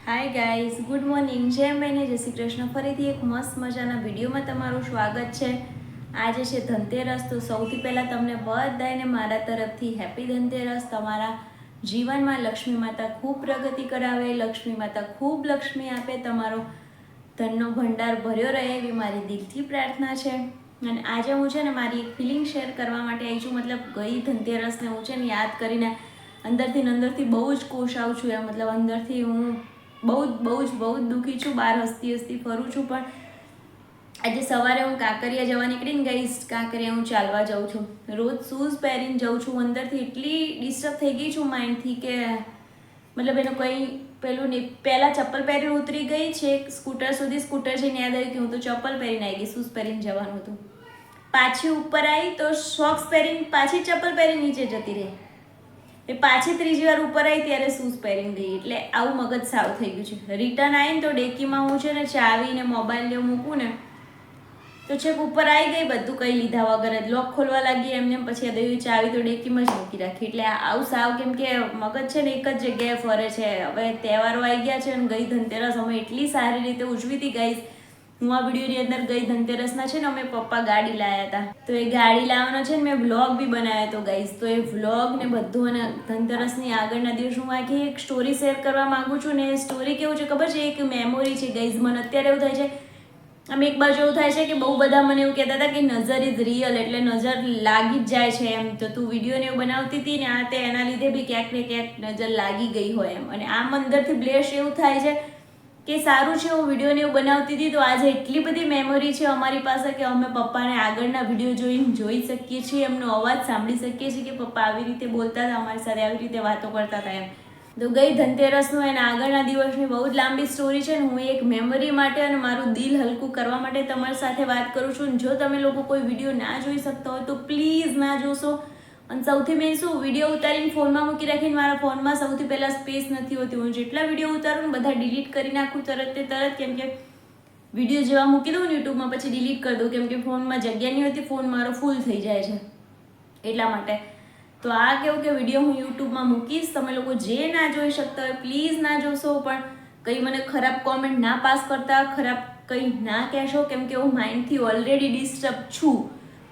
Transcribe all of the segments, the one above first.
Hi guys, good morning. જય મહિને જય શ્રી કૃષ્ણ. ફરીથી એક મસ્ત મજાના વિડીયોમાં તમારું સ્વાગત છે. આજે છે ધનતેરસ, તો સૌથી પહેલાં તમને બધાને મારા તરફથી હેપી ધનતેરસ. તમારા જીવનમાં લક્ષ્મી માતા ખૂબ પ્રગતિ કરાવે, લક્ષ્મી માતા ખૂબ લક્ષ્મી આપે, તમારો ધનનો ભંડાર ભર્યો રહે એવી મારી દિલથી પ્રાર્થના છે. અને આજે હું છે ને મારી એક ફિલિંગ શેર કરવા માટે આવી છું. મતલબ ગઈ ધનતેરસને હું છે ને યાદ કરીને અંદરથી બહુ જ કોશાવ છું. મતલબ અંદરથી હું બહુ જ દુઃખી છું. બહાર હસતી ફરું છું. પણ આજે સવારે હું કાંકરિયા જવા નીકળીને ગઈ. કાંકરિયા હું ચાલવા જાઉં છું, રોજ શૂઝ પહેરીને જાઉં છું. અંદરથી એટલી ડિસ્ટર્બ થઈ ગઈ છું માઇન્ડથી કે મતલબ એનું કંઈ પેલું નહીં. પહેલાં ચપ્પલ પહેરીને ઉતરી ગઈ છે સ્કૂટર સુધી. સ્કૂટર જઈને યાદ આવ્યું કે હું તો ચપ્પલ પહેરીને આવી ગઈ, શૂઝ પહેરીને જવાનું હતું. પાછી ઉપર આવી તો સોક્સ પહેરીને પાછી ચપ્પલ પહેરી નીચે જતી રહી. એ પાછી ત્રીજી વાર ઉપર આવી ત્યારે શૂઝ પહેરીને ગઈ. એટલે આવું મગજ સાવ થઈ ગયું છે. રિટર્ન આવીને તો ડેકીમાં હું છે ને ચાવી ને મોબાઈલ ને મૂકું ને તો છેક ઉપર આવી ગઈ, બધું કંઈ લીધા વગર જ લોક ખોલવા લાગી એમને. પછી આ ચાવી તો ડેકીમાં જ મૂકી રાખી. એટલે આવું સાવ કેમ કે મગજ છે ને એક જ જગ્યાએ ફરે છે. હવે તહેવારો આવી ગયા છે અને ગઈ ધનતેરસ અમે એટલી સારી રીતે ઉજવી હતી ગાઈઝ. હું આ વિડીયોની અંદર ગઈ ધનતેરસના છે ને અમે પપ્પા ગાડી લાવ્યા હતા, તો એ ગાડી લાવવાનો છે ને મેં વ્લોગ બી બનાવ્યો હતો ગાઈઝ. તો એ વ્લોગ ને બધું અને ધનતેરસની આગળના દિવસ હું આખી એક સ્ટોરી શેર કરવા માંગુ છું. ને સ્ટોરી કેવું છે ખબર છે, એક મેમોરી છે ગાઈઝ. મને અત્યારે એવું થાય છે, આમ એક બાજુ એવું થાય છે કે બહુ બધા મને એવું કહેતા હતા કે નજર ઇઝ રિયલ, એટલે નજર લાગી જ જાય છે એમ. તો તું વિડીયોને એવું બનાવતી હતી ને આ તે એના લીધે બી ક્યાંક ને ક્યાંક નજર લાગી ગઈ હોય એમ. અને આમ અંદરથી બ્લેશ એવું થાય છે કે સારું છે હું વિડીયોને એવું બનાવતી હતી તો આજે એટલી બધી મેમરી છે અમારી પાસે કે અમે પપ્પાને આગળના વિડીયો જોઈ શકીએ છીએ, એમનો અવાજ સાંભળી શકીએ છીએ કે પપ્પા આવી રીતે બોલતા હતા અમારી સાથે, આવી રીતે વાતો કરતા હતા એમ. તો ગઈ ધનતેરસનું એના આગળના દિવસની બહુ જ લાંબી સ્ટોરી છે ને હું એક મેમરી માટે અને મારું દિલ હલકું કરવા માટે તમારી સાથે વાત કરું છું. જો તમે લોકો કોઈ વિડીયો ના જોઈ શકતા હોય તો પ્લીઝ ના જોશો. અને સૌથી મેં શું, વિડીયો ઉતારીને ફોનમાં મૂકી રાખીને મારા ફોનમાં સૌથી પહેલાં સ્પેસ નથી હોતી. હું જેટલા વિડીયો ઉતારું બધા ડિલીટ કરી નાખું તરત, કેમ કે વિડીયો જેવા મૂકી દઉં ને યુટ્યુબમાં પછી ડિલીટ કરી દઉં, કેમ કે ફોનમાં જગ્યા નહીં હોતી, ફોન મારો ફૂલ થઈ જાય છે એટલા માટે. તો આ કેવું કે વિડીયો હું યુટ્યુબમાં મૂકીશ, તમે લોકો જે ના જોઈ શકતા હોય પ્લીઝ ના જોશો. પણ કંઈ મને ખરાબ કોમેન્ટ ના પાસ કરતા, ખરાબ કંઈ ના કહેશો, કેમ કે હું માઇન્ડથી ઓલરેડી ડિસ્ટર્બ છું.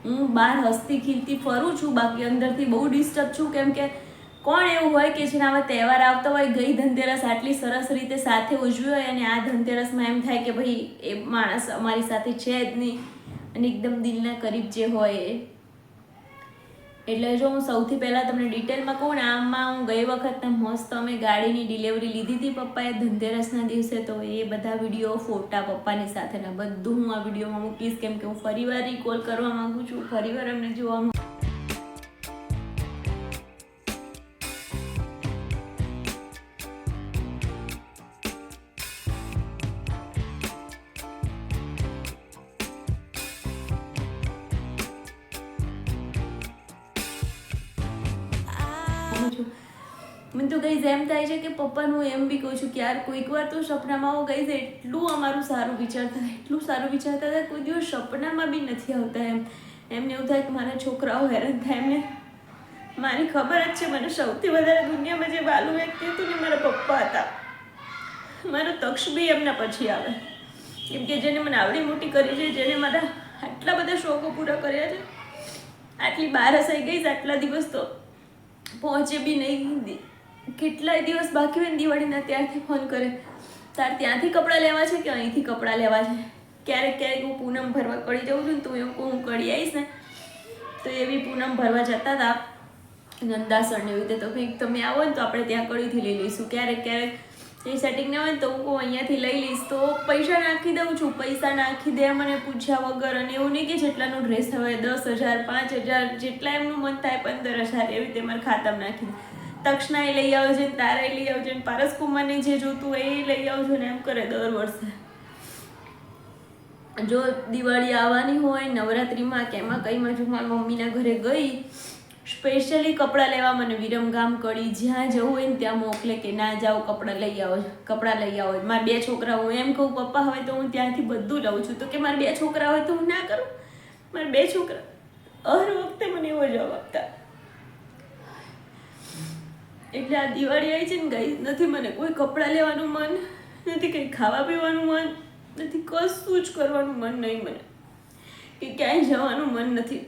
હું બહાર હસતી ખીલતી ફરું છું, બાકી અંદરથી બહુ ડિસ્ટર્બ છું. કેમ કે કોણ એવું હોય કે જેના આવા તહેવાર આવતા હોય, ગઈ ધનતેરસ આટલી સરસ રીતે સાથે ઉજવી હોય અને આ ધનતેરસમાં એમ થાય કે ભાઈ એ માણસ અમારી સાથે છે જ નહીં અને એકદમ દિલના કરીબ જે હોય એ. એટલે જો હું સૌથી પહેલાં તમને ડિટેલમાં કહું ને, આમાં હું ગઈ વખત મસ્ત અમે ગાડીની ડિલિવરી લીધી હતી પપ્પાએ ધનતેરસના દિવસે. તો એ બધા વિડીયો ફોટા પપ્પાની સાથેના બધું હું આ વિડીયોમાં મૂકીશ, કેમ કે હું ફરીવાર રિકોલ કરવા માગું છું, ફરીવાર અમને જોવા છું. મને તો ગઈ એમ થાય છે કે પપ્પાનું એમ બી કહું છું કે યાર કોઈક વાર તો સપનામાં હું ગઈ એટલું અમારું સારું વિચારતા હતા, કોઈ દિવસ સપનામાં બી નથી આવતા એમ. એમને એવું થાય કે મારા છોકરાઓ હેરાન થાય. એમને મારી ખબર જ છે, મને સૌથી વધારે દુનિયામાં જે વાલું વ્યક્તિ હતું ને મારા પપ્પા હતા. મારો તક્ષ બી એમના પછી આવે, કેમ કે જેને મને આવડી મોટી કરી છે, જેને મારા આટલા બધા શોખો પૂરા કર્યા છે. આટલી બહાર હસાઈ ગઈ, આટલા દિવસ તો પહોંચે બી નહીં. કેટલાય દિવસ બાકી હોય ને દિવાળીના ત્યારથી ફોન કરે, તાર ત્યાંથી કપડાં લેવા છે કે અહીંથી કપડાં લેવા છે. ક્યારેક હું પૂનમ ભરવા કળી જાઉં છું ને તો એવું કહું હું કળી આવીશ ને તો એવી પૂનમ ભરવા જતા હતા નંદાસણ એવી રીતે. તો કંઈક તમે આવો ને તો આપણે ત્યાં કળીથી લઈ લઈશું. ક્યારેક એ સેટિંગ ના હોય ને તો હું કહું અહીંયાથી લઈ લઈશ. તો પૈસા નાખી દઉં છું, પૈસા નાખી દે મને પૂછ્યા વગર. અને એવું નહીં કે જેટલાનો ડ્રેસ હવે 10,000 5,000 જેટલા એમનું મન થાય 15,000 એવી રીતે મારા ખાતામાં નાખી દે. તક્ષના એ લઈ આવજો ને તારા લઈ આવજો ને પારસકુમારને જે જોતું હોય એ લઈ આવજો ને એમ કરે દર વર્ષે. જો દિવાળી આવવાની હોય નવરાત્રિમાં કે એમાં કંઈમાં જો મારી મમ્મીના ઘરે ગઈ સ્પેશિયલી કપડાં લેવા, મને વિરમગામ કળી જ્યાં જવું હોય ને ત્યાં મોકલે કે ના જાઓ કપડાં લઈ આવો. મારા 2 છોકરા, હું એમ કહું પપ્પા હવે તો હું ત્યાંથી બધું લઉં છું. તો કે મારા 2 છોકરા હોય તો હું ના કરું. મારા 2 છોકરા હર વખતે મને એવો જવાબ આપતા. એટલે આ દિવાળી આવી છે ને ગઈ નથી મને કોઈ કપડાં લેવાનું મન, નથી કંઈ ખાવા પીવાનું મન નથી, કશું જ કરવાનું મન નહીં મને, કે ક્યાંય જવાનું મન નથી.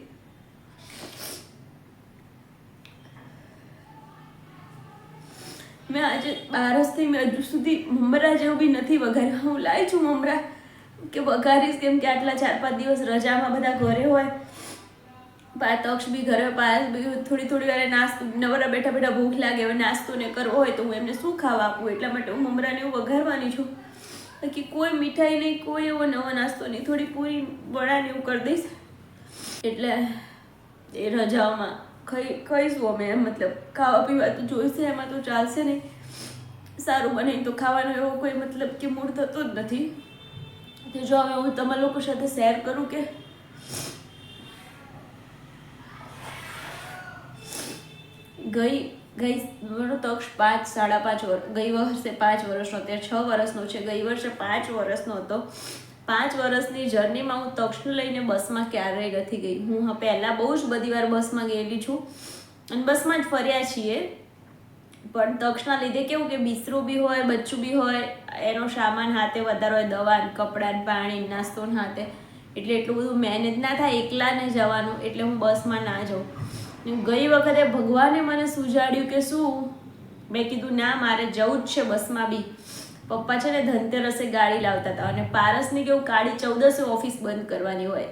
મેં આજે બારસથી મેં હજુ સુધી મમરા જેવું બી નથી વઘાર્યું. હું લાવી છું મમરા કે વઘારીશ, કેમ કે આટલા 4-5 દિવસ રજામાં બધા ઘરે હોય, તક્ષ બી ઘરે, પાસ બી થોડી વાર નાસ્તો, નવરા બેઠા બેઠા ભૂખ લાગે, હવે નાસ્તો ને કરવો હોય તો હું એમને શું ખાવા આપું, એટલા માટે હું મમરાને એવું વઘારવાની છું. બાકી કોઈ મીઠાઈ નહીં, કોઈ એવો નવો નાસ્તો નહીં, થોડી પૂરી વડાને એવું કરી દઈશ. એટલે એ રજાઓમાં ખાઈશું અમે, મતલબ ખાવા પીવા તો જોઈશે, એમાં તો ચાલશે નહીં. સારું બને તો ખાવાનો એવો કોઈ મતલબ કે મૂડ થતો જ નથી. તો જો હવે હું તમારા લોકો સાથે શેર કરું કે ગઈ મારો તક્ષ 5-5.5 વર્ષ, ગઈ વર્ષે 5 વર્ષનો, અત્યારે 6 વર્ષનો છે, ગઈ વર્ષે 5 વર્ષનો હતો. 5 વર્ષની જર્નીમાં હું તક્ષને લઈને બસમાં ક્યારેય નથી ગઈ. હું પહેલાં બહુ જ બધી વાર બસમાં ગયેલી છું અને બસમાં જ ફર્યા છીએ, પણ તક્ષના લીધે કેવું કે બિસ્તરું બી હોય, બચ્ચું બી હોય, એનો સામાન હાથે વધારે હોય, દવા, કપડાં, પાણી, નાસ્તો હાથે, એટલે એટલું બધું મેનેજ ના થાય એકલાને જવાનું, એટલે હું બસમાં ના જાઉં. ગઈ વખતે ભગવાને મને સુજાડ્યું કે શું, મેં કીધું ના મારે જવું જ છે બસમાં બી. પપ્પા છે ને ધનતેરસે ગાડી લાવતા હતા અને પારસની કેવું કાળી 14 ઓફિસ બંધ કરવાની હોય,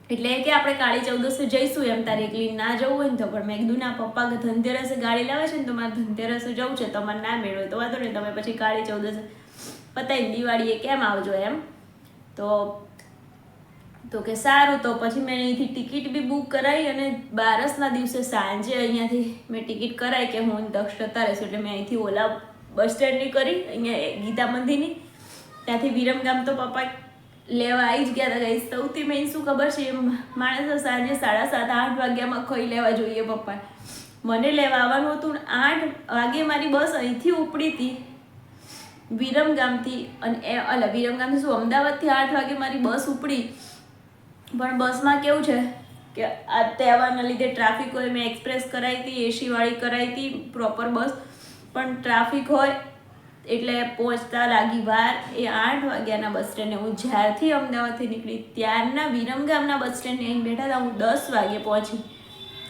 એટલે કે આપણે કાળી 14 જઈશું એમ, તારે એકલી ના જવું હોય ને તો. પણ મેં કીધું ના, પપ્પા ધનતેરસે ગાડી લાવે છે ને તો મારે ધનતેરસે જવું છે, તમારે ના મેળવે તો વાંધો નહીં, તમે પછી કાળી 14 પતાવી દિવાળીએ કેમ આવજો એમ. તો કે સારું. તો પછી મેં અહીંથી ટિકિટ બી બુક કરાવી અને બારસના દિવસે સાંજે અહીંયાથી મેં ટિકિટ કરાવી કે હું દક્ષ જતા રહીશું, એટલે મેં અહીંથી ઓલા બસ સ્ટેન્ડની કરી, અહીંયા ગીતા મંદિરની, ત્યાંથી વિરમગામ તો પપ્પા લેવા આવી જ ગયા હતા. ગઈ સૌથી મેઇન શું ખબર છે, માણસ સાંજે 7:30-8 વાગ્યામાં ખાઈ લેવા જોઈએ. પપ્પા મને લેવા આવવાનું હતું ને 8 વાગે મારી બસ અહીંથી ઉપડી હતી વિરમગામથી, અને વિરમગામથી શું અમદાવાદથી 8 વાગે મારી બસ ઉપડી. પણ બસમાં કેવું છે કે આ તહેવારના લીધે ટ્રાફિક હોય, મેં એક્સપ્રેસ કરાવી હતી, એસીવાળી કરાવી હતી પ્રોપર બસ, પણ ટ્રાફિક હોય એટલે પહોંચતા લાગી વાર. એ 8 વાગ્યાના બસ સ્ટેન્ડે હું જ્યારથી અમદાવાદથી નીકળી ત્યારના વિરમગામના બસ સ્ટેન્ડે અહીં બેઠા હતા, હું 10 વાગે પહોંચી.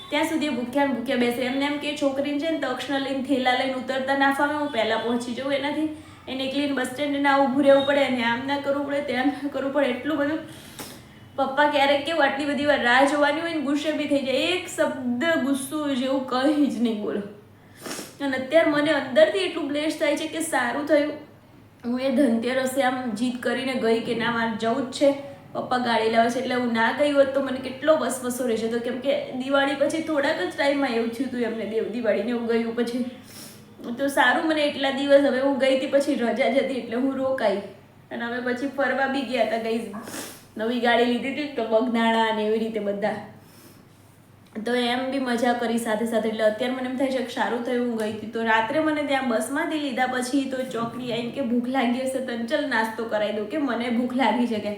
ત્યાં સુધી ભૂખ્યા બેસે. એમ કે છોકરીને છે ને તક્ષને લઈને થેલા લઈને ઉતરતા ના ફાવે, હું પહેલાં પહોંચી જાઉં એનાથી. એને એકલીને બસ સ્ટેન્ડે ના ઊભું રહેવું પડે, અને આમ ના કરવું પડે, તેમ ના કરવું પડે, એટલું બધું. પપ્પા ક્યારેક કેવું આટલી બધી વાર રાહ જોવાની હોય ને ગુસ્સે બી થઈ જાય, એક શબ્દ ગુસ્સો જેવું કંઈ જ નહીં બોલો. અને અત્યારે મને અંદરથી એટલું બ્લેસ થાય છે કે સારું થયું હું એ ધનતેરસે આમ જીદ કરીને ગઈ કે ના મારે જવું જ છે, પપ્પા ગાડી લાવે છે. એટલે હું ના ગઈ હોત તો મને કેટલો વસવસો રહેશે. તો કેમ કે દિવાળી પછી થોડાક જ ટાઈમમાં એવું થયું હતું એમને, દિવાળીને હું ગયું પછી. તો સારું મને એટલા દિવસ, હવે હું ગઈ હતી પછી રજા જ હતી એટલે હું રોકાઈ, અને હવે પછી ફરવા બી ગયા હતા. ગઈ નવી ગાડી લીધી હતી તો બગદાણા ને એવી રીતે બધા, તો એમ બી મજા કરી સાથે સાથે. એટલે અત્યારે મને એમ થાય છે કે સારું થયું હું ગઈ હતી. તો રાત્રે મને ત્યાં બસમાંથી લીધા પછી તો ચોકડી આવીને કે ભૂખ લાગી હશે તો ચલ નાસ્તો કરાવી દઉં, કે મને ભૂખ લાગી છે. કે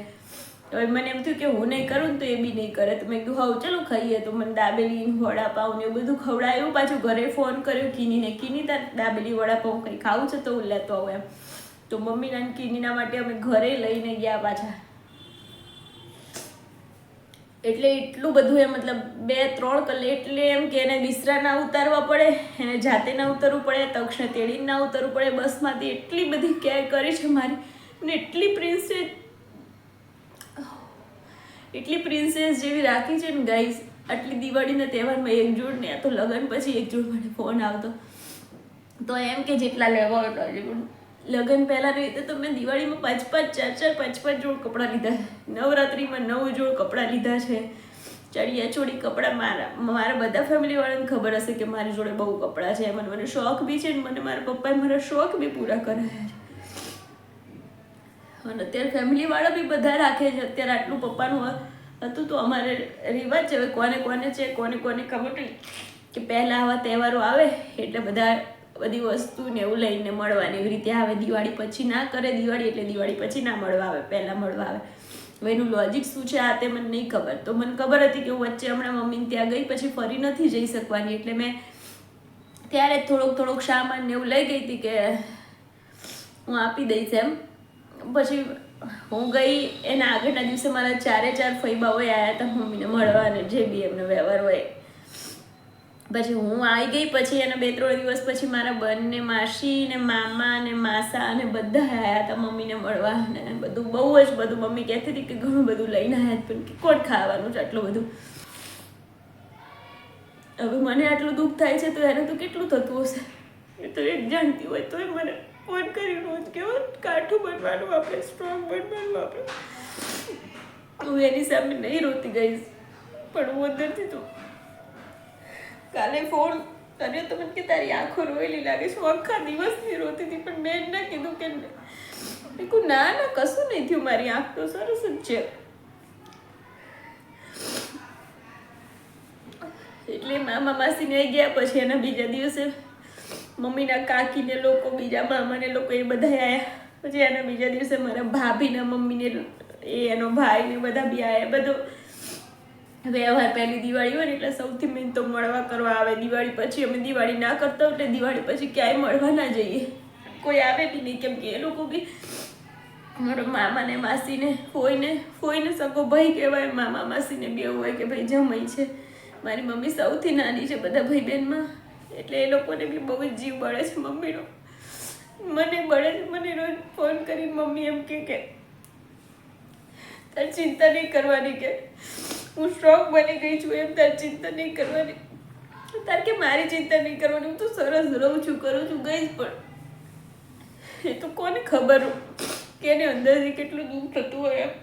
હવે મને એમ થયું કે હું નહીં કરું ને તો એ બી નહીં કરે, તો મેં કીધું હા ચલો ખાઈએ. તો મને દાબેલી, વડાપાઉં ને એવું બધું ખવડાવ્યું. પાછું ઘરે ફોન કર્યો કીનીને, કીની તાર દાબેલી વડાપાઉં કંઈ ખાવું છે તો હું લેતો આવું એમ. તો મમ્મીના કીનીના માટે અમે ઘરે લઈને ગયા પાછા. એટલે એટલું બધું એ મતલબ 2-3 કલાક, એટલે એમ કે એને બિસ્તરા ના ઉતારવા પડે, એને જાતે ના ઉતરવું પડે, તક્ષને તેડીને ના ઉતરવું પડે બસમાંથી. એટલી બધી કેર કરી છે મારી, અને એટલી પ્રિન્સેસ જેવી રાખી છે ને ગાઈસ. આટલી દિવાળીના તહેવારમાં એક જોડ ને, આ તો લગ્ન પછી એક જોડ મને ફોન આવતો તો એમ કે જેટલા લેવા એટલા. લગ્ન પહેલાં રીતે તો મેં દિવાળીમાં 5-5 જોડ કપડાં લીધા, નવરાત્રિમાં 9 જોડ કપડાં લીધા છે, ચડિયા ચોળી કપડાં. મારા બધા ફેમિલીવાળાને ખબર હશે કે મારી જોડે બહુ કપડાં છે. મને શોખ બી છે ને, મને મારા પપ્પાએ મારા શોખ બી પૂરા કરાયા છે. અને અત્યારે ફેમિલીવાળા બી બધા રાખે છે. અત્યારે આટલું પપ્પાનું હતું તો અમારે રિવાજ છે. હવે કોને કોને છે, કોને કોને ખબર નહીં કે પહેલાં આવા તહેવારો આવે એટલે બધા બધી વસ્તુ ને એવું લઈને મળવાની એવી રીતે આવે. દિવાળી પછી ના કરે દિવાળી, એટલે દિવાળી પછી ના મળવા આવે, પહેલાં મળવા આવે. હવે એનું લોજિક શું છે આ તે મને નહીં ખબર. તો મને ખબર હતી કે હું વચ્ચે હમણાં મમ્મીને ત્યાં ગઈ પછી ફરી નથી જઈ શકવાની, એટલે મેં ત્યારે થોડોક સામાન ને એવું લઈ ગઈ હતી કે હું આપી દઈશ એમ. પછી હું ગઈ, એના આગળના દિવસે મારા 4 ફઈબાઓ આવ્યા હતા મમ્મીને મળવા, અને જે બી એમનો વ્યવહાર હોય. પછી હું આવી ગઈ, પછી એના 2-3 દિવસ પછી મારા બંને માસી ને મામા ને માસા અને બધા આવ્યા હતા મમ્મીને મળવા, ને બધું બહુ જ બધું. મમ્મી કહેતી હતી કે ઘણું બધું લઈને આવ્યા, પણ કે કોણ ખાવાનું છે આટલું બધું. હવે મને આટલું દુઃખ થાય છે તો એને તો કેટલું થતું હશે એ તો એક જાણતી હોય. તોય મને ફોન કરી રોજ કેવો કાઠું બનવાનું, આપણે સ્ટ્રોંગ બનવાનું. આપણે હું એની સામે નહીં રોતી ગઈશ, પણ હું અંદરથી તો કાલે ફોન કર્યો તો મને કે તારી આંખો રોયેલી લાગે છે. હું આખા દિવસની રોતી હતી, પણ મેં જ ના કીધું કે ના ના કશું નહીં થયું, મારી આંખ તો સરસ જ છે. એટલે મામા માસીને ગયા. પછી એના બીજા દિવસે મમ્મીના કાકીને લોકો, બીજા મામાને લોકો એ બધા આવ્યા. પછી એના બીજા દિવસે મારા ભાભીના મમ્મીને, એનો ભાઈ ને બધા બી આવ્યા. બધો વ્યવહાર પહેલી દિવાળી હોય ને એટલે સૌથી મેન તો મળવા કરવા આવે. દિવાળી પછી અમે દિવાળી ના કરતા એટલે દિવાળી પછી ક્યાંય મળવા ના જઈએ, કોઈ આવે બી નહીં, કેમ કે એ લોકો બી મારા મામાને માસીને ફોઈને સગો ભાઈ કહેવાય. મામા માસીને બી એવું હોય કે ભાઈ જમાઈ છે. મારી મમ્મી સૌથી નાની છે બધા ભાઈ બહેનમાં, એટલે એ લોકોને બી બહુ જ જીવ બળે છે મમ્મીનો. મને બળે છે. મને રોજ ફોન કરી મમ્મી એમ કે તાર ચિંતા નહીં કરવાની, કે હું સ્ટ્રોંગ બની ગઈ છું એમ, તાર ચિંતા નહીં કરવાની. તાર કે મારી ચિંતા નહીં કરવાની, હું તો સરસ રહું છું, કરું છું, ગઈ જ. પણ એ તો કોને ખબર કે એને અંદરથી કેટલું દુઃખ થતું હોય એમ.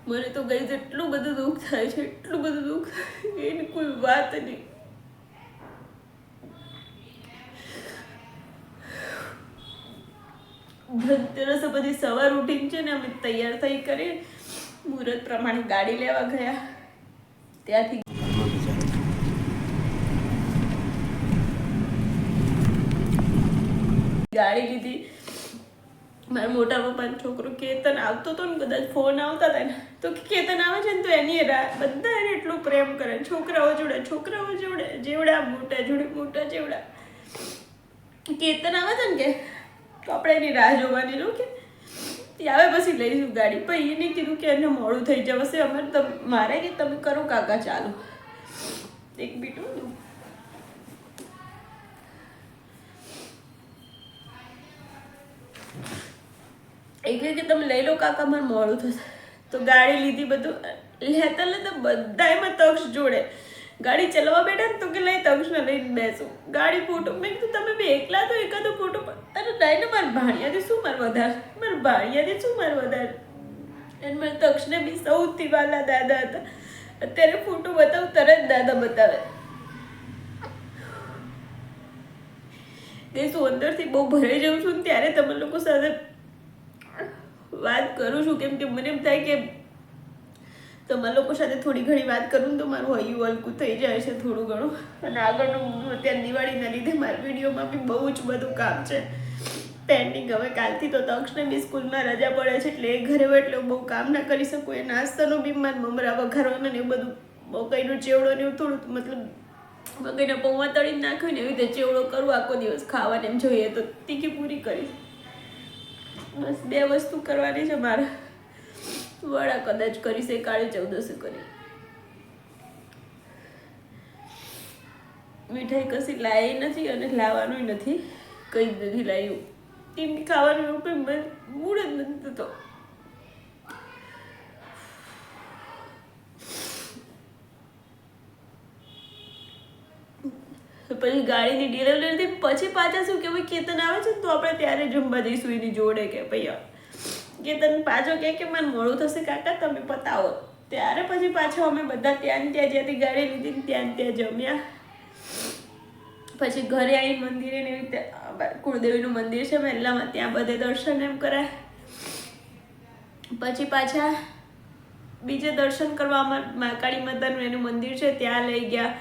મને તો ગઈ એટલું બધું દુઃખ થાય છે, એટલું બધું દુઃખ, એની કોઈ વાત નહીં. ધનતેરસ પછી સવાર ઉઠીને છે ને અમે તૈયાર થઈ કરી મુહૂર્ત પ્રમાણે ગાડી લેવા ગયા. ત્યાંથી ગાડી લીધી. મારા મોટા પપ્પાનો છોકરો કેતન આવતો હતો ને, કદાચ ફોન આવતા હતા ને તો કેતન આવે છે ને તો એની બધા એને એટલું પ્રેમ કરે. છોકરાઓ જોડે જેવડા, મોટા જોડે મોટા જેવડા. કેતન આવે છે ને કે તો આપણે એની રાહ જોવાની રહું, કે તે આવે પછી લઈશું ગાડી. પછી એને કીધું કે એને મોડું થઈ જશે, અમારે મારે કે તમે કરો કાકા ચાલુ. એક બીટું એટલે કે તમે લઈ લો કાકા, મારે મોડું થશે. તો ગાડી લીધી. બધું લેતા બધા એમાં તક્ષ જોડે. ગાડી ચલાવવા બેઠા ને તો કે લઈ તક્ષને લઈને બેસું. ગાડી ફોટો, મેં કીધું તમે બી એકલા તો એકાદો ફોટો. અરે નહીં ને, મારા ભાણિયાથી શું મારે વધારે. અને મારા તક્ષને બી સૌથી વાલા દાદા હતા. અત્યારે ફોટો બતાવું તરત દાદા બતાવે. તે શું અંદરથી બહુ ભરાઈ જાઉં છું ને ત્યારે તમે લોકો સાથે વાત કરું છું, કેમ કે મને એમ થાય કે તમારા લોકો સાથે થોડી ઘણી વાત કરું તો મારું હૈયું હલકું થઈ જાય છે થોડું ઘણું. અને આગળનું અત્યારે દિવાળીના લીધે મારા વિડીયોમાં બી બહુ જ બધું કામ છે પેન્ડિંગ. હવે કાલથી તો તક્ષને બી સ્કૂલમાં રજા પડે છે, એટલે એ ઘરે હોય એટલે બહુ કામ ના કરી શકું. એ નાસ્તાનું બી મારે મમરા વઘારવાના ને એવું બધું, મકાઈનો ચેવડો ને એવું થોડું, મતલબ મકાઈના પૌવા તળીને નાખ્યું ને એવી રીતે ચેવડો કરું આખો દિવસ ખાવાને એમ જોઈએ તો તીખી પૂરી કરીશ. બસ 2 વસ્તુ કરવાની છે મારે. વડા કદાચ કરીશ, એ કાળી ચૌદસે કરી. મીઠાઈ કશી લાવી નથી અને લાવવાનું નથી, કંઈ જ નથી લાવ્યું. ટીમ ખાવાનું એવું કંઈ મૂડ જ નથી થતો. પછી ગાડીની ડિલિવરી પછી પાછા શું કે ભાઈ કેતન આવે છે ને તો આપણે ત્યારે જમવા જઈશું એની જોડે. કે ભાઈ કેતન પાછો કે મને મોડું થશે કાકા, તમે પતાવો. ત્યારે પછી પાછો અમે બધા ત્યાં જ્યાંથી ગાડી લીધી ત્યાં જમ્યા. પછી ઘરે આવી મંદિરે ને એવી રીતે કુળદેવીનું મંદિર છે મહેલામાં, ત્યાં બધે દર્શન એમ કરાય. પછી પાછા બીજે દર્શન કરવા મહાકાળી માતાનું એનું મંદિર છે ત્યાં લઈ ગયા.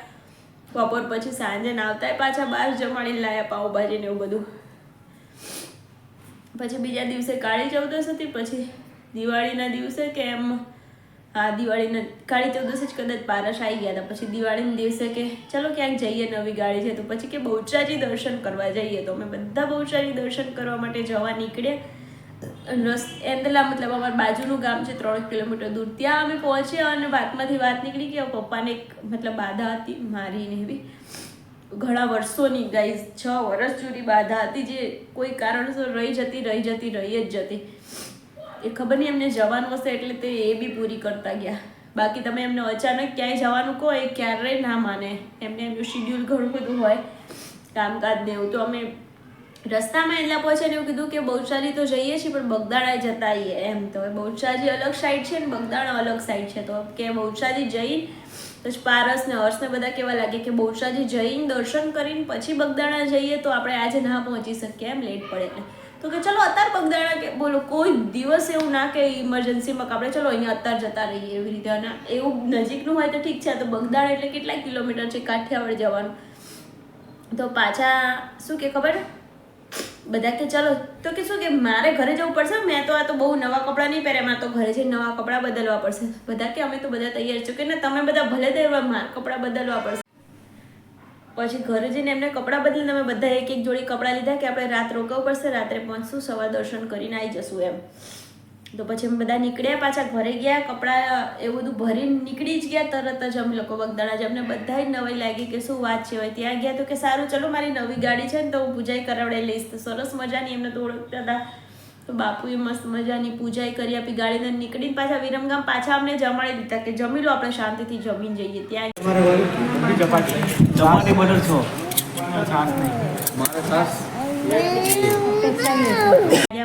બપોર પછી સાંજે આવતા પાછા બહાર જમાડીને લાયા પાઉંભાજી ને એવું બધું. પછી બીજા દિવસે કાળી ચૌદસ હતી. પછી દિવાળીના દિવસે કે એમ આ દિવાળીના કાળી ચૌદસ જ કદાચ પારસ આવી ગયા હતા. પછી દિવાળીના દિવસે કે ચલો ક્યાંક જઈએ, નવી ગાડી છે તો પછી કે બહુચરાજી દર્શન કરવા જઈએ. તો અમે બધા બહુચરાજી દર્શન કરવા માટે જવા નીકળ્યા. એંદલા મતલબ અમારા બાજુનું ગામ છે 3 કિલોમીટર દૂર. ત્યાં અમે પહોંચ્યા અને વાતમાંથી વાત નીકળી કે પપ્પાને એક મતલબ બાધા હતી મારી ને એવી ઘણા વર્ષોની ગાઈઝ 6 વર્ષ જૂની બાધા હતી જે કોઈ કારણસર રહી જ જતી. એ ખબર નહીં એમને જવાનું હશે એટલે તે એ બી પૂરી કરતા ગયા. બાકી તમે એમને અચાનક ક્યાંય જવાનું કહો એ ક્યારેય ના માને. એમને એમનું શિડ્યુલ ઘણું બધું હોય કામકાજ ને એવું. તો અમે રસ્તામાં એટલા પહોંચ્યા ને એવું કીધું કે બહુચરાજી તો જઈએ છીએ પણ બગદાણા જતા આવીએ એમ. તો બહુચરાજી અલગ સાઈડ છે ને બગદાણા અલગ સાઈડ છે. તો કે બહુચરાજી જઈને પછી પારસ ને હર્ષ ને બધા કેવા લાગે કે બહુચરાજી જઈને દર્શન કરીને પછી બગદાણા જઈએ તો આપણે આજે ના પહોંચી શકીએ એમ, લેટ પડે એટલે. તો કે ચલો અત્યારે બગદાણા કે બોલો કોઈ દિવસ એવું ના કે ઇમરજન્સીમાં આપણે ચલો અહીંયા અત્યારે જતા રહીએ એવી રીતે. અને એવું નજીકનું હોય તો ઠીક છે. તો બગદાણા એટલે કેટલા કિલોમીટર છે કાઠિયાવાડ જવાનું. તો પાછા શું કે ખબર બધા કે ચલો તો કે શું કે મારે ઘરે જવું પડશે. મેં તો આ તો બહુ નવા કપડાં નહીં પહેર્યા, મારે તો ઘરે જઈને નવા કપડાં બદલવા પડશે. બધા કે અમે તો બધા તૈયાર છો કે ને તમે બધા ભલે તૈયાર, મારે કપડાં બદલવા પડશે. પછી ઘરે જઈને એમને કપડાં બદલીને અમે બધા એક જોડી કપડાં લીધા કે આપણે રાત રોકાવું પડશે, રાત્રે પહોંચશું, સવાર દર્શન કરીને આવી જશું એમ. તો પછી અમે બધા નીકળ્યા, પાછા ઘરે ગયા, કપડાં એવું બધું ભરીને નીકળી જ ગયા. તરત જ અમે લોકો બગદાણા જ અમને બધા જ નવાઈ લાગી કે શું વાત છે. હવે ત્યાં ગયા તો કે સારું ચલો મારી નવી ગાડી છે ને તો હું પૂજાઈ કરાવડાવી લઈશ. તો સરસ મજાની એમને તો ઓળખતા હતા તો બાપુએ મસ્ત મજાની પૂજાઈ કરી આપી. ગાડીને નીકળીને પાછા વિરમગામ પાછા અમને જમાડી દીધા કે જમી લો, આપણે શાંતિથી જમીને જઈએ. ત્યાં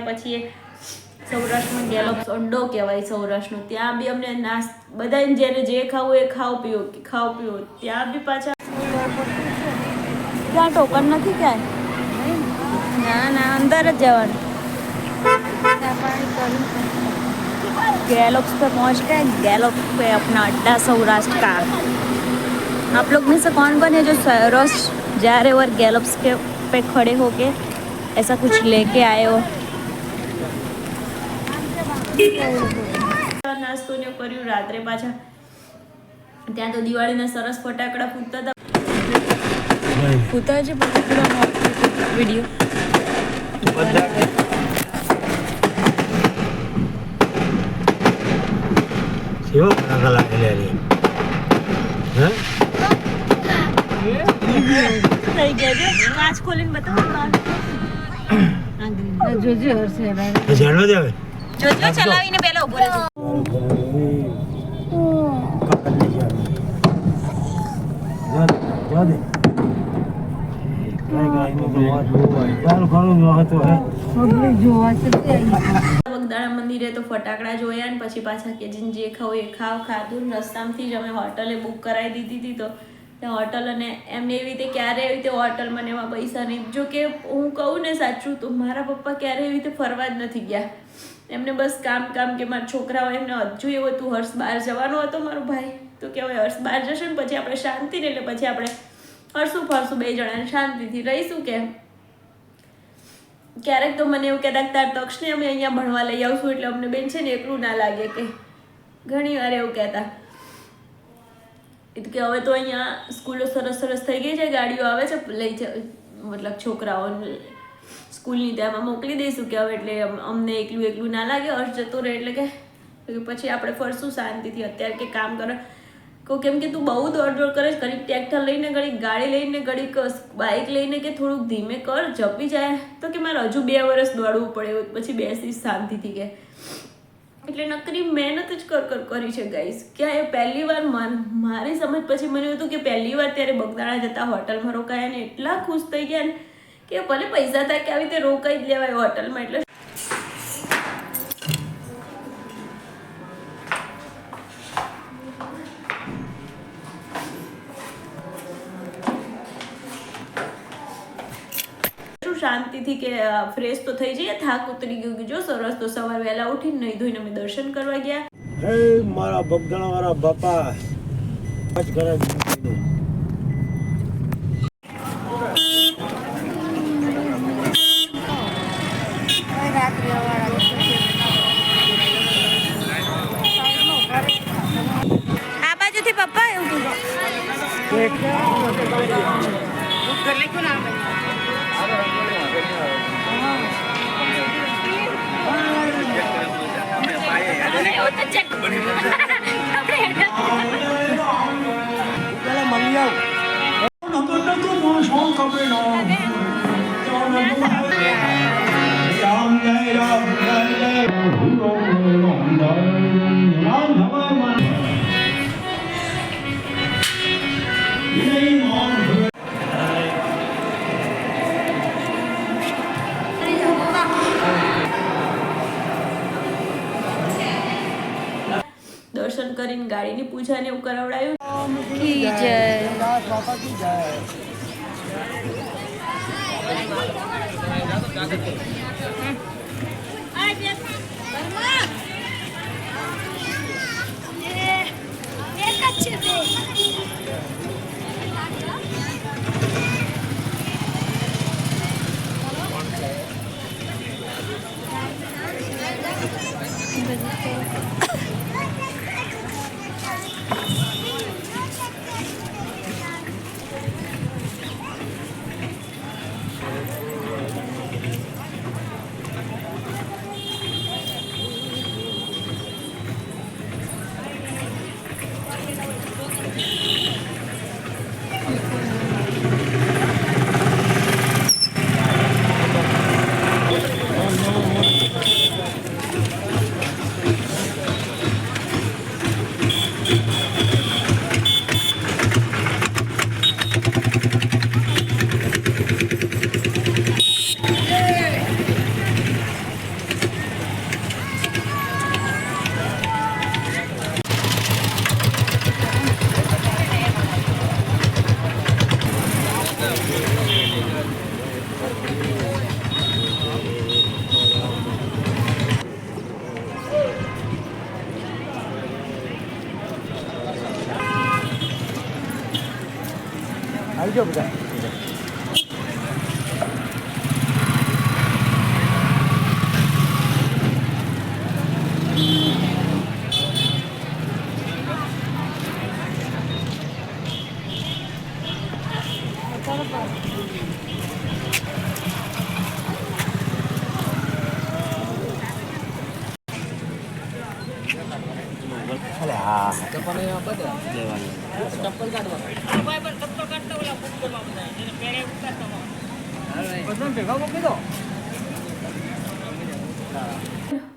પછી સૌરાષ્ટ્રમાં ગેલોપ્સ અડ્ડો કહેવાય સૌરાષ્ટ્રનો. ત્યાં બી અમને બધાને જેને જે ખાવું એ ખાવ પીવો. ત્યાં બી પાછા ત્યાં ટોકન નથી ક્યાંય, ના અંદર જ જવાનું. गैलोप्स पे पहुंच गए. गैलोप्स पे अपना अड्डा सौराष्ट्र का. आप लोग में से कौन कौन है जो सौराष्ट्र जा रहे हो और गैलोप्स के पे खड़े होके ऐसा कुछ लेके आए हो? નાસ્તો ને કર્યું. રાત્રે પાછા ત્યાં તો દિવાળીના સરસ ફટાકડા ફૂટતા હતા. ફૂટા છે ફટાકડા વિડીયો કેવો ફટાકડા લાગેલા રે થઈ ગયા છે. કાચ ખોલીને બતાવો. જોજો હશે જાણવા દે હવે જોજો ચલાવીને પહેલા ઉભો રહેજો. બગદાણા મંદિરે તો ફટાકડા જોયા ને પછી પાછા કે જે ખાવ એ ખાધું. રસ્તામાંથી જ અમે હોટલે બુક કરાવી દીધી હતી. તો ત્યાં હોટલ અને એમને એવી રીતે ક્યારે એવી રીતે હોટલમાં ને એમાં પૈસા નહીં. જો કે હું કહું ને સાચું તો મારા પપ્પા ક્યારે એવી રીતે ફરવા જ નથી ગયા. એમને બસ કામ કે મારા છોકરાઓ એમને હજુ એવું હતું હર્ષ બહાર જવાનો હતો મારો ભાઈ. તો કે હવે હર્ષ બહાર જશે ને પછી આપણે શાંતિ ને એટલે પછી આપણે હરશું ફરશું 2 જણાને શાંતિથી રહીશું. કે ક્યારેક તો મને એવું કહેતા તાર તક્ષને અમે અહીંયા ભણવા લઈ આવશું એટલે અમને બેન છે ને એકલું ના લાગે. કે ઘણી વાર એવું કહેતા કે હવે તો અહીંયા સ્કૂલો સરસ થઈ ગઈ છે, ગાડીઓ આવે છે લઈ મતલબ છોકરાઓને સ્કૂલની ત્યાંમાં મોકલી દઈશું કે હવે એટલે અમને એકલું ના લાગે. હર્ષ જતો રહે એટલે કે પછી આપણે ફરશું શાંતિથી. અત્યારે કે કામ કરે કહું કેમ કે તું બહુ દોડ કરે, ઘડીક ટ્રેક્ટર લઈને, ઘડીક ગાડી લઈને, ઘડીક બાઇક લઈને કે થોડુંક ધીમે કર, જપી જાય. તો કે મારે હજુ 2 વર્ષ દોડવું પડે પછી બેસીશ શાંતિથી. કે એટલે નકરી મહેનત જ કરી છે ગાઈસ. કે એ પહેલી વાર મારી સમજ પછી મને એવું હતું કે પહેલી વાર ત્યારે બગદાણા જતા હોટલમાં રોકાયા ને એટલા ખુશ થઈ ગયા ને કે ભલે પૈસા થાય કે આવી રીતે રોકાઈ જ લેવાય હોટલમાં. એટલે શાંતિથી કે ફ્રેશ તો થઈ જઈએ, થાક ઉતરી ગયો. જો સરસ તો સવાર વહેલા ઉઠીને નહીં ધોઈને અમે દર્શન કરવા ગયા. હે મારા બગદાણા વાળા બાપા આજ કરે દર્શન કરીને ગાડીની પૂજા ને એવું કરાવડાયું. કી જય બાપા કી જય. આવજો બધા. અરે હા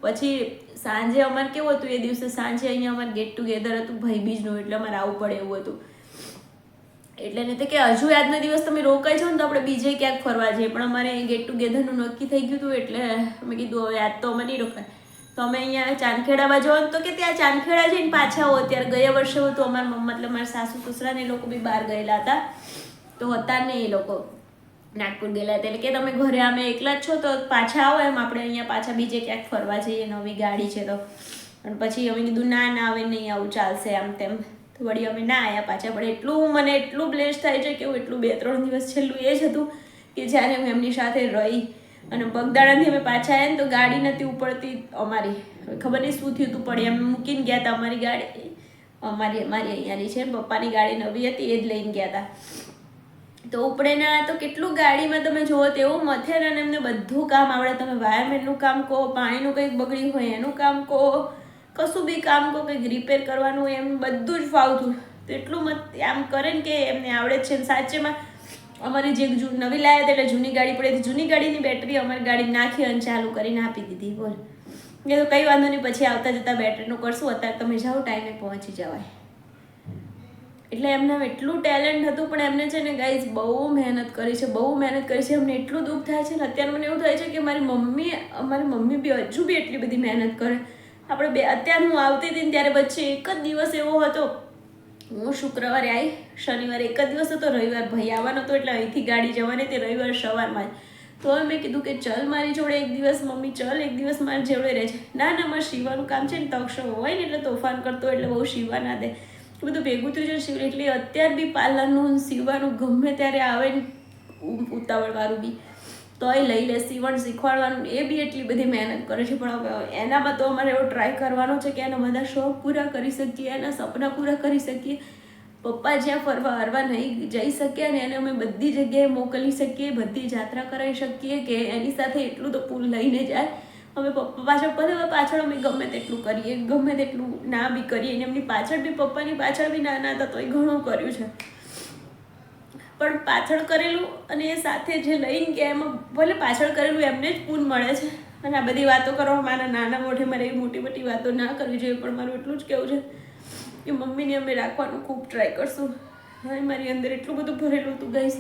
પછી સાંજે અમારે કેવું હતું, એ દિવસે સાંજે અહીંયા અમારે ગેટ ટુગેધર હતું ભાઈબીજનું, એટલે અમારે આવવું પડે એવું હતું. એટલે નહીં તો કે હજુ આજનો દિવસ તમે રોકાઈ છો ને તો આપણે બીજે ક્યાંક ફરવા જઈએ, પણ અમારે ગેટ ટુગેધરનું નક્કી થઈ ગયું હતું. એટલે મેં કીધું હવે આજ તો અમે નહીં રોકાય, તો અમે અહીંયા ચાંદખેડામાં જવાનું તો કે ત્યાં ચાંદખેડા જઈને પાછા હો. ત્યારે ગયા વર્ષે હતું અમારા મતલબ મારા સાસુ સસરા ને એ લોકો બી બહાર ગયેલા હતા, તો હતા નહીં એ લોકો નાગપુર ગયેલા હતા. એટલે કે તમે ઘરે અમે એકલા જ છો તો પાછા આવો, એમ આપણે અહીંયા પાછા બીજે ક્યાંક ફરવા જઈએ, નવી ગાડી છે તો. અને પછી અમે કીધું ના ના હવે નહીં આવું ચાલશે આમ તેમ, તો વળી અમે ના આવ્યા પાછા. પણ એટલું મને એટલું બ્લેસ થાય છે કે હું એટલું 2-3 દિવસ છેલ્લું એ જ હતું કે જ્યારે હું એમની સાથે રહી. અને બગદાણાથી અમે પાછા આવ્યા ને તો ગાડી નથી ઉપડતી અમારી, ખબર નહીં શું થયું હતું, પણ એમ મૂકીને ગયા હતા અમારી ગાડી. અમારી અહીંયાની છે, પપ્પાની ગાડી નવી હતી એ જ લઈને ગયા હતા, તો ઉપડે ના. તો કેટલું ગાડીમાં તમે જુઓ તેવું મથે ને, એમને બધું કામ આવડે. તમે વાયરમેનનું કામ કહો, પાણીનું કંઈક બગડ્યું હોય એનું કામ કહો, કશું બી કામ કહો, કંઈક રિપેર કરવાનું હોય, એમ બધું જ ફાવતું. તો એટલું આમ કરે ને કે એમને આવડે જ છે. સાચેમાં અમારી જે નવી લાયા એટલે જૂની ગાડી પડી હતી, જૂની ગાડીની બેટરી અમારી ગાડી નાખી અને ચાલુ કરીને આપી દીધી. બોલ, એ તો કંઈ વાંધો નહીં, પછી આવતા જતાં બેટરીનું કરશું, અત્યારે તમે જાઓ ટાઈમે પહોંચી જવાય. એટલે એમને એટલું ટેલેન્ટ હતું, પણ એમને છે ને ગાઈઝ બહુ મહેનત કરી છે, બહુ મહેનત કરી છે. એમને એટલું દુઃખ થાય છે ને અત્યારે મને એવું થાય છે કે મારી મમ્મી બી હજુ બી એટલી બધી મહેનત કરે. આપણે અત્યારે હું આવતી હતી ને ત્યારે વચ્ચે એક જ દિવસ એવો હતો, હું શુક્રવારે આવી, શનિવારે એક જ દિવસ હતો, રવિવાર ભાઈ આવવાનો હતો, એટલે અહીંથી ગાડી જવાની તે રવિવાર સવારમાં જ. તો મેં કીધું કે ચલ મારી જોડે એક દિવસ, મમ્મી ચલ એક દિવસ મારી જોડે રહે છે. ના ના, મારે સીવવાનું કામ છે ને, તક્ષ હોય ને એટલે તોફાન કરતો એટલે બહુ સીવવા ના દે, બધું ભેગું થયું છે સીવ. એટલે અત્યારે બી પાર્લરનું સીવવાનું ગમે ત્યારે આવે ને ઉતાવળવાળું બી તોય લઈ લે. સીવણ શીખવાડવાનું એ બી એટલી બધી મહેનત કરે છે. પણ હવે એનામાં તો અમારે એવો ટ્રાય કરવાનો છે કે એના બધા શોખ પૂરા કરી શકીએ, એના સપના પૂરા કરી શકીએ. પપ્પા જ્યાં ફરવા હરવા નહીં જઈ શક્યા ને એને અમે બધી જગ્યાએ મોકલી શકીએ, બધી યાત્રા કરાવી શકીએ કે એની સાથે એટલું તો પૂલ લઈને જાય. અમે પપ્પા પાછળ અમે ગમે તેટલું કરીએ, ગમે તેટલું ના બી કરીએ, અને એમની પાછળ બી પપ્પાની પાછળ બી નાના હતા તોય ઘણું કર્યું છે. પણ પાછળ કરેલું અને એ સાથે જે લઈને ગયા એમાં ભલે પાછળ કરેલું એમને જ પૂન મળે છે. અને આ બધી વાતો કરવા મારા નાના મોઢે મારે એવી મોટી મોટી વાતો ના કરવી જોઈએ, પણ મારું એટલું જ કહેવું છે કે મમ્મીને અમે રાખવાનું ખૂબ ટ્રાય કરશું. હવે મારી અંદર એટલું બધું ભરેલું હતું ગઈશ,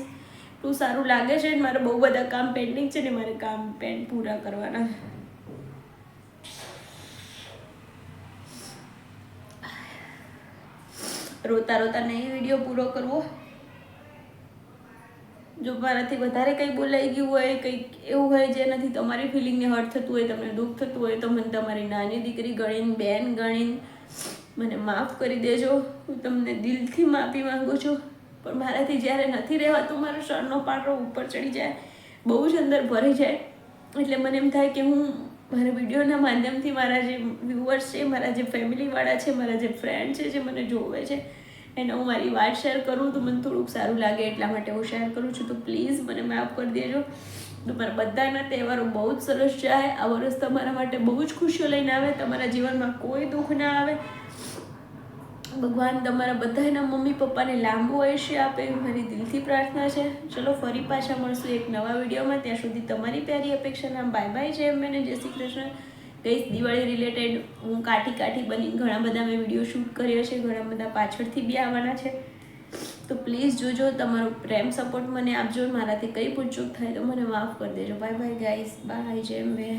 એટલું સારું લાગે છે. મારે બહુ બધા કામ પેન્ડિંગ છે ને મારે કામ પૂરા કરવાના છે. રોતા રોતા નહીં વિડીયો પૂરો કરવો. જો મારાથી વધારે કંઈ બોલાઈ ગયું હોય, કંઈક એવું હોય જેનાથી તમારી ફિલિંગને હર્ટ થતું હોય, તમને દુઃખ થતું હોય, તો મને તમારી નાની દીકરી ગણીને, બેન ગણીને મને માફ કરી દેજો. હું તમને દિલથી માફી માંગુ છું. પણ મારાથી જ્યારે નથી રહેવાતું, મારો શરનો પાટો ઉપર ચડી જાય, બહુ જ અંદર ભરી જાય, એટલે મને એમ થાય કે હું મારા વિડીયોના માધ્યમથી મારા જે વ્યુઅર્સ છે, મારા જે ફેમિલીવાળા છે, મારા જે ફ્રેન્ડ છે, જે મને જોવે છે, એને હું મારી વાત શેર કરું તો મને થોડુંક સારું લાગે, એટલા માટે હું શેર કરું છું. તો પ્લીઝ મને માફ કરી દેજો. તમારા બધાના તહેવારો બહુ જ સરસ જાય. આ વર્ષ તમારા માટે બહુ જ ખુશીઓ લઈને આવે. તમારા જીવનમાં કોઈ દુઃખ ના આવે. ભગવાન તમારા બધાના મમ્મી પપ્પાને લાંબુ આયુષ્ય આપે એવી મારી દિલથી પ્રાર્થના છે. ચલો ફરી પાછા મળશું એક નવા વિડીયોમાં. ત્યાં સુધી તમારી પ્યારી અપેક્ષાના બાય બાય. જય અંબે, જય શ્રી કૃષ્ણ. ગઈ દિવાળી રિલેટેડ હું કાઠી બની ઘણા બધા મેં વિડીયો શૂટ કર્યો છે, ઘણા બધા પાછળથી બી આવવાના છે. તો પ્લીઝ જોજો, તમારો પ્રેમ સપોર્ટ મને આપજો. મારાથી કંઈ ભૂલચૂક થાય તો મને માફ કરી દેજો. Bye bye guys, bye. જય અંબે.